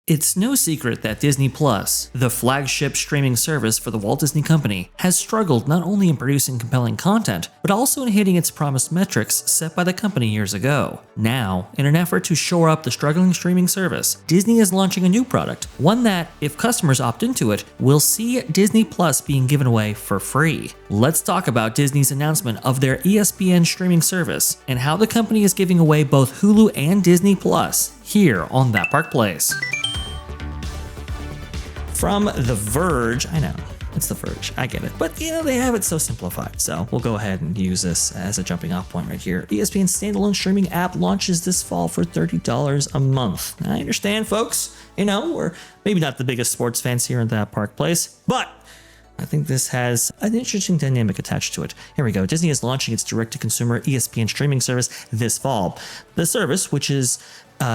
It's no secret that Disney Plus, the flagship streaming service for the Walt Disney Company, has struggled not only in producing compelling content, but also in hitting its promised metrics set by the company years ago. Now, in an effort to shore up the struggling streaming service, Disney is launching a new product, one that, if customers opt into it, will see Disney Plus being given away for free. Let's talk about Disney's announcement of their ESPN streaming service, and how the company is giving away both Hulu and Disney Plus, here on That Park Place. From The Verge, I know, it's The Verge, I get it, but they have it so simplified, so we'll go ahead and use this as a jumping off point right here. ESPN's standalone streaming app launches this fall for $30 a month. Now, I understand, folks, we're maybe not the biggest sports fans here in That Park Place, but I think this has an interesting dynamic attached to it. Here we go. Disney is launching its direct-to-consumer ESPN streaming service this fall. The service, which is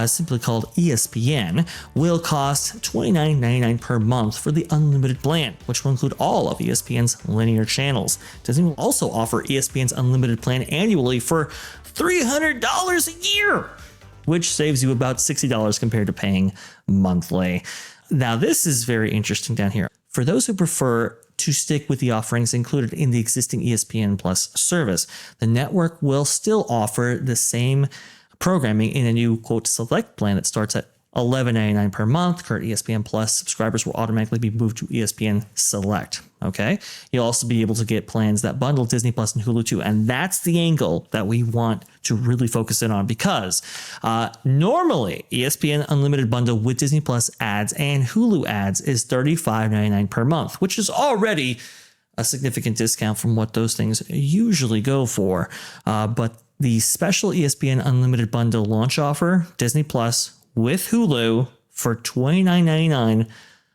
simply called ESPN, will cost $29.99 per month for the unlimited plan, which will include all of ESPN's linear channels. Disney will also offer ESPN's unlimited plan annually for $300 a year, which saves you about $60 compared to paying monthly. Now, this is very interesting down here. For those who prefer to stick with the offerings included in the existing ESPN Plus service, the network will still offer the same programming in a new, quote, select plan that starts at $11.99 per month. Current ESPN Plus subscribers will automatically be moved to ESPN Select. Okay. You'll also be able to get plans that bundle Disney Plus and Hulu too. And that's the angle that we want to really focus in on, because normally ESPN Unlimited bundle with Disney Plus ads and Hulu ads is $35.99 per month, which is already a significant discount from what those things usually go for. But the special ESPN Unlimited bundle launch offer, Disney Plus with Hulu for $29.99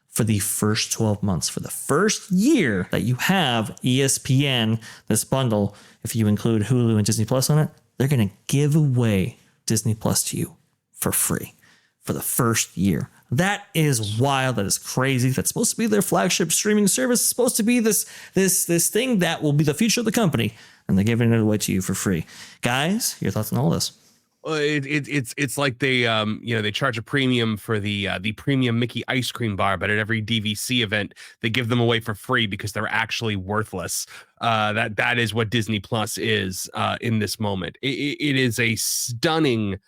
for the first 12 months. For the first year that you have ESPN, this bundle, if you include Hulu and Disney Plus on it, they're going to give away Disney Plus to you for free for the first year. That is wild. That is crazy. That's supposed to be their flagship streaming service. It's supposed to be this thing that will be the future of the company, and they're giving it away to you for free. Guys, your thoughts on all this? It's like they they charge a premium for the premium Mickey ice cream bar, but at every DVC event they give them away for free because they're actually worthless. That is what Disney Plus is in this moment. It is a stunning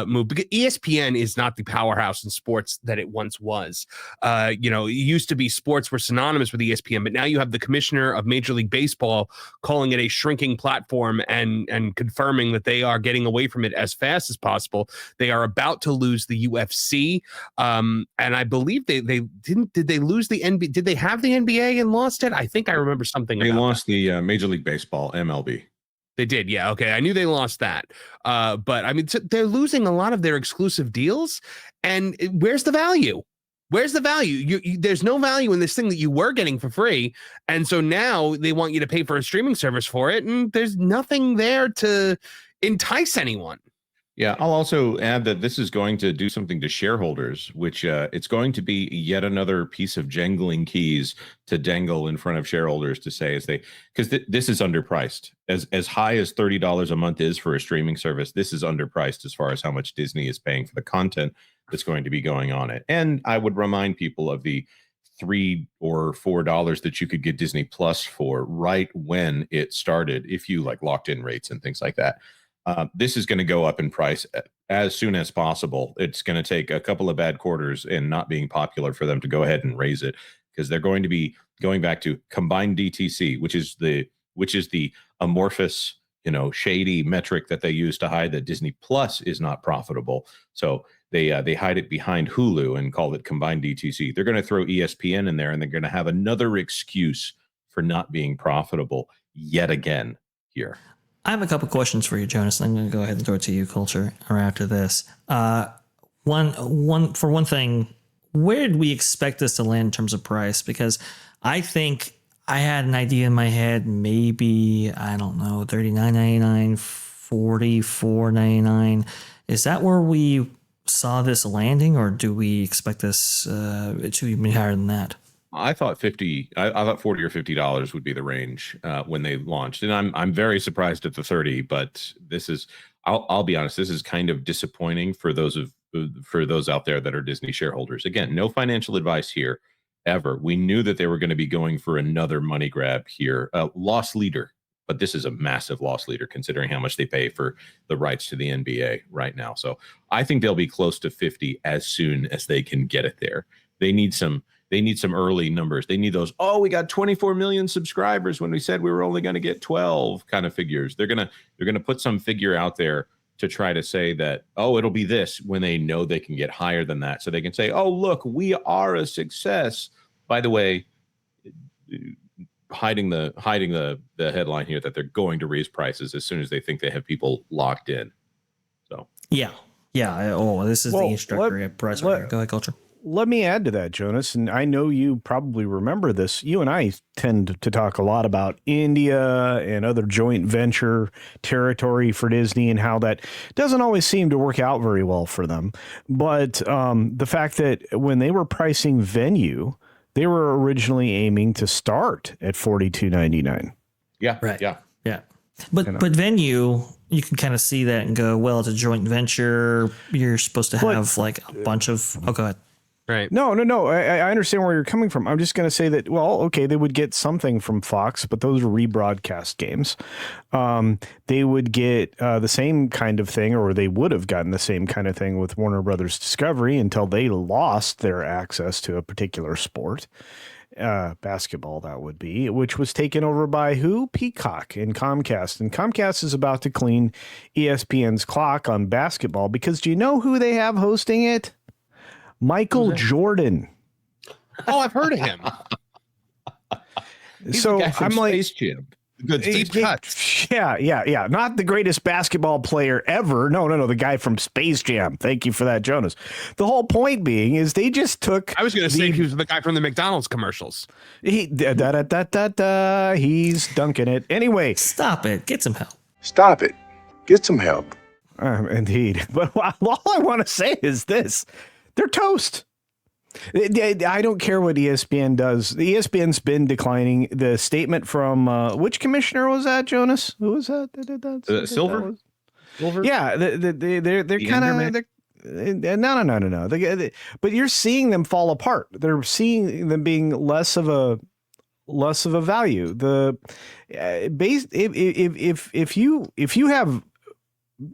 move, because ESPN is not the powerhouse in sports that it once was. It used to be sports were synonymous with ESPN, but now you have the commissioner of Major League Baseball calling it a shrinking platform and confirming that they are getting away from it as fast as possible. They are about to lose the UFC, and I believe they didn't. Did they lose the NBA? Did they have the NBA and lost it? I think I remember something. They lost the Major League Baseball, MLB. They did, yeah. Okay, I knew they lost that, but I mean, they're losing a lot of their exclusive deals. And where's the value? Where's the value? There's no value in this thing that you were getting for free, and so now they want you to pay for a streaming service for it, and there's nothing there to entice anyone. Yeah, I'll also add that this is going to do something to shareholders, which it's going to be yet another piece of jangling keys to dangle in front of shareholders to say, because this is underpriced. As high as $30 a month is for a streaming service, this is underpriced as far as how much Disney is paying for the content that's going to be going on it. And I would remind people of the $3 or $4 that you could get Disney Plus for right when it started, if you locked in rates and things like that. This is going to go up in price as soon as possible. It's going to take a couple of bad quarters and not being popular for them to go ahead and raise it, because they're going to be going back to combined DTC, which is the amorphous, shady metric that they use to hide that Disney Plus is not profitable. So they hide it behind Hulu and call it combined DTC. They're going to throw ESPN in there, and they're going to have another excuse for not being profitable yet again here. I have a couple questions for you, Jonas, and I'm going to go ahead and go to you, Culture, or after this. One thing, where did we expect this to land in terms of price? Because I think I had an idea in my head, maybe, I don't know, $39.99, $44.99. Is that where we saw this landing, or do we expect this to be higher than that? I thought $40 or $50 would be the range when they launched, and I'm very surprised at the 30. But this is, I'll be honest, this is kind of disappointing for those of for those out there that are Disney shareholders. Again, no financial advice here ever. We knew that they were going to be going for another money grab here, loss leader. But this is a massive loss leader considering how much they pay for the rights to the NBA right now. So I think they'll be close to 50 as soon as they can get it there. They need some early numbers. They need those, oh, we got 24 million subscribers when we said we were only going to get 12 kind of figures. They're going to put some figure out there to try to say that, oh, it'll be this, when they know they can get higher than that. So they can say, oh, look, we are a success. By the way, hiding the headline here that they're going to raise prices as soon as they think they have people locked in. So yeah. Oh, this is the introductory price right here. Go ahead, Culture. Let me add to that, Jonas, and I know you probably remember this. You and I tend to talk a lot about India and other joint venture territory for Disney and how that doesn't always seem to work out very well for them. But the fact that when they were pricing Venue, they were originally aiming to start at $42.99. Yeah, right. Yeah. But Venue, you can kind of see that and go, well, it's a joint venture. You're supposed to have like a bunch of. Oh, go ahead. Right. No. I understand where you're coming from. I'm just going to say that, well, okay, they would get something from Fox, but those are rebroadcast games. They would get the same kind of thing, or they would have gotten the same kind of thing with Warner Brothers Discovery until they lost their access to a particular sport. Basketball, that would be, which was taken over by who? Peacock and Comcast. And Comcast is about to clean ESPN's clock on basketball because do you know who they have hosting it? Michael Jordan. Oh, I've heard of him. So I'm like, Space Jam. Good deep cut. Yeah. Not the greatest basketball player ever. No. The guy from Space Jam. Thank you for that, Jonas. The whole point being is they just took. I was going to say he was the guy from the McDonald's commercials. He's dunking it. Anyway. Stop it. Get some help. Stop it. Get some help. Indeed. But all I want to say is this. They're toast. I don't care what ESPN does. The ESPN's been declining. The statement from which commissioner was that, Jonas? Who was that? Silver? Silver? Yeah, they're kind of no. But you're seeing them fall apart. They're seeing them being less of a value. The base if you have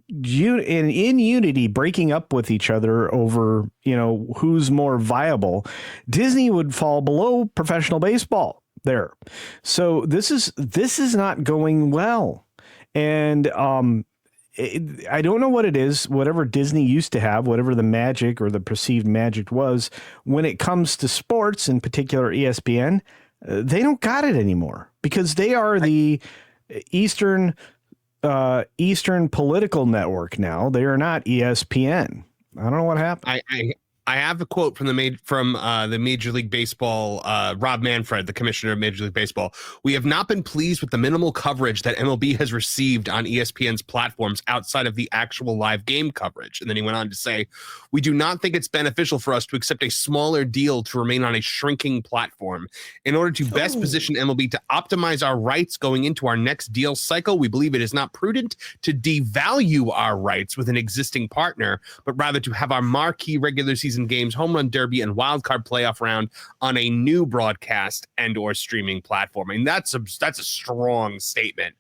in unity breaking up with each other over who's more viable, Disney would fall below professional baseball there. So this is not going well, and I don't know what it is. Whatever Disney used to have, whatever the magic or the perceived magic was, when it comes to sports, in particular ESPN, they don't got it anymore because they are the Eastern political network now. They are not ESPN. I don't know what happened. I have a quote from the Major League Baseball, Rob Manfred, the commissioner of Major League Baseball. We have not been pleased with the minimal coverage that MLB has received on ESPN's platforms outside of the actual live game coverage. And then he went on to say, we do not think it's beneficial for us to accept a smaller deal to remain on a shrinking platform. In order to best position MLB to optimize our rights going into our next deal cycle, we believe it is not prudent to devalue our rights with an existing partner, but rather to have our marquee regular season games, home run derby, and wild card playoff round on a new broadcast and or streaming platform. I mean, that's a strong statement.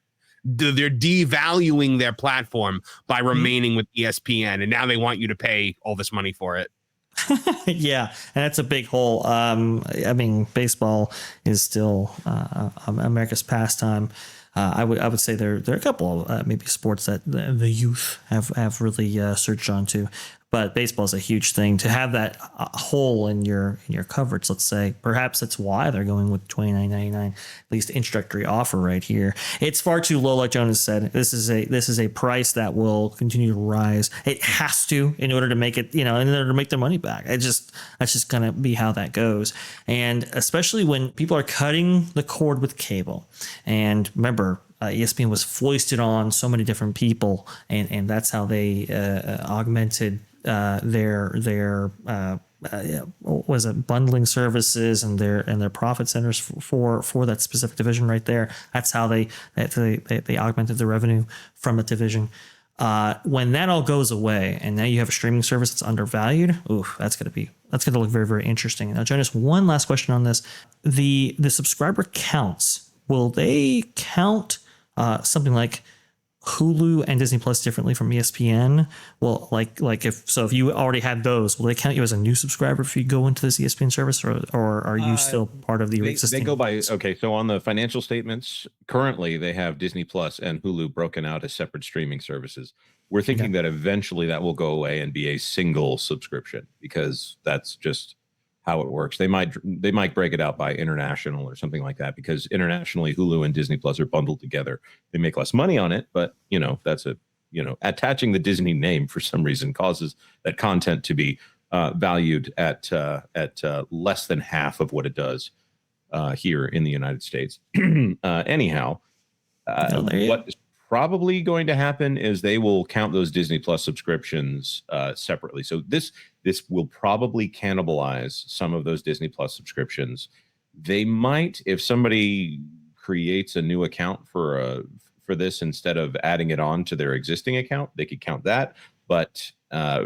They're devaluing their platform by remaining with ESPN, and now they want you to pay all this money for it. Yeah, and that's a big hole. I mean, baseball is still America's pastime. I would say there are a couple of maybe sports that the youth have really surged onto, but baseball is a huge thing. To have that hole in your coverage, let's say, perhaps that's why they're going with $29.99, at least introductory offer right here. It's far too low, like Jonas said. This is a price that will continue to rise. It has to in order to make it, in order to make their money back. That's just gonna be how that goes. And especially when people are cutting the cord with cable. And remember, ESPN was foisted on so many different people, and that's how they augmented their was it bundling services and their profit centers for that specific division right there. That's how they augmented the revenue from a division. When that all goes away and now you have a streaming service that's undervalued, that's going to look very, very interesting. Now, Jonas, one last question on this. The subscriber counts, will they count something like Hulu and Disney Plus differently from ESPN? Well, if you already had those, will they count you as a new subscriber if you go into this ESPN service, or are you still part of the existing? They go by, okay, so on the financial statements, currently they have Disney Plus and Hulu broken out as separate streaming services. We're thinking that eventually that will go away and be a single subscription, because that's just how it works. They might break it out by international or something like that, because internationally Hulu and Disney Plus are bundled together. They make less money on it, but that's attaching the Disney name for some reason causes that content to be valued at less than half of what it does here in the United States. Anyhow, what is probably going to happen is they will count those Disney Plus subscriptions separately. So this will probably cannibalize some of those Disney Plus subscriptions. They might, if somebody creates a new account for this instead of adding it on to their existing account, they could count that. But I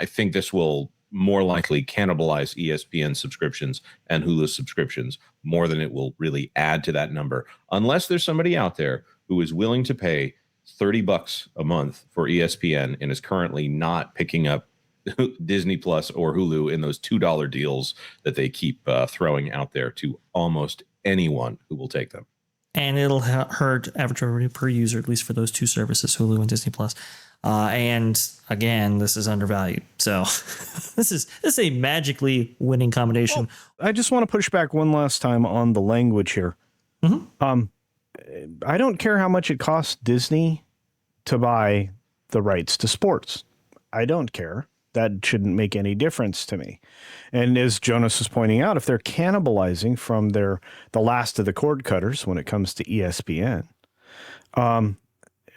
think this will more likely cannibalize ESPN subscriptions and Hulu subscriptions more than it will really add to that number, unless there's somebody out there who is willing to pay $30 a month for ESPN and is currently not picking up Disney Plus or Hulu in those $2 deals that they keep throwing out there to almost anyone who will take them. And it'll hurt average revenue per user, at least for those two services, Hulu and Disney Plus. And again, this is undervalued. So this is a magically winning combination. Well, I just want to push back one last time on the language here. Mm-hmm. I don't care how much it costs Disney to buy the rights to sports. I don't care. That shouldn't make any difference to me. And as Jonas was pointing out, if they're cannibalizing from the last of the cord cutters when it comes to ESPN,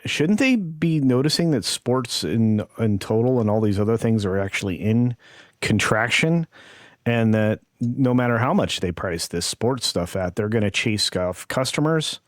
shouldn't they be noticing that sports in total and all these other things are actually in contraction, and that no matter how much they price this sports stuff at, they're going to chase off customers,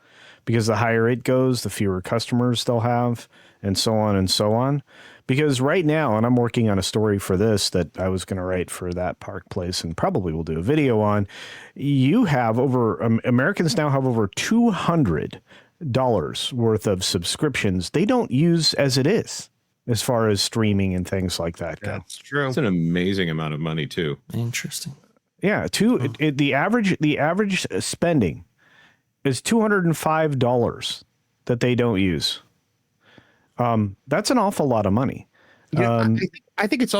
because the higher it goes, the fewer customers they'll have, and so on and so on. Because right now, and I'm working on a story for this that I was going to write for that Park Place and probably will do a video on, Americans now have over $200 worth of subscriptions they don't use as it is, as far as streaming and things like that go. That's true. It's an amazing amount of money too. Interesting. Yeah, the average spending is $205 that they don't use. That's an awful lot of money. Yeah, I think it's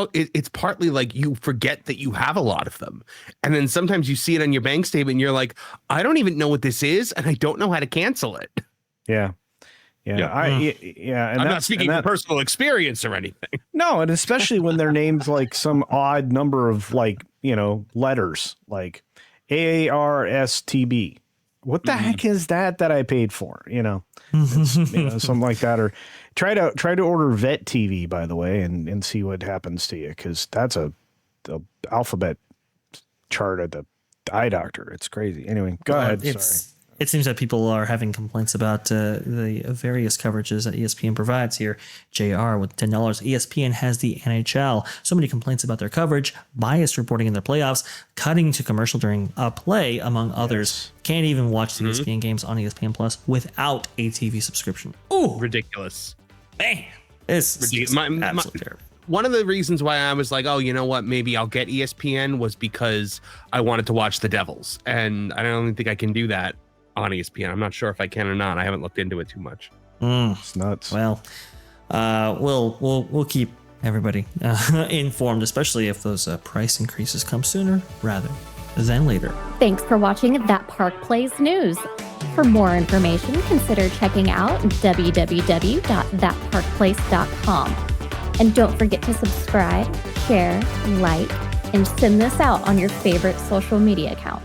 partly like you forget that you have a lot of them, and then sometimes you see it on your bank statement and you're like, I don't even know what this is, and I don't know how to cancel it. Yeah. And I'm not speaking from personal experience or anything. No, and especially when their name's like some odd number of letters, like AARSTB. What the heck is that I paid for? Something like that. Or try to order Vet TV, by the way, and see what happens to you, because that's a alphabet chart at the eye doctor. It's crazy. Anyway, go ahead. Sorry. It seems that people are having complaints about the various coverages that ESPN provides here. JR with $10. ESPN has the NHL. So many complaints about their coverage, biased reporting in their playoffs, cutting to commercial during play, among others. Can't even watch the ESPN games on ESPN Plus without a TV subscription. Ooh, ridiculous. Man, it's ridiculous. Absolutely terrible. One of the reasons why I was like, oh, you know what, maybe I'll get ESPN was because I wanted to watch the Devils. And I don't think I can do that on ESPN. I'm not sure if I can or not. I haven't looked into it too much. It's nuts. Well, we'll keep everybody informed, especially if those price increases come sooner rather than later. Thanks for watching That Park Plays News. For more information, consider checking out www.thatparkplace.com. And don't forget to subscribe, share, like, and send this out on your favorite social media accounts.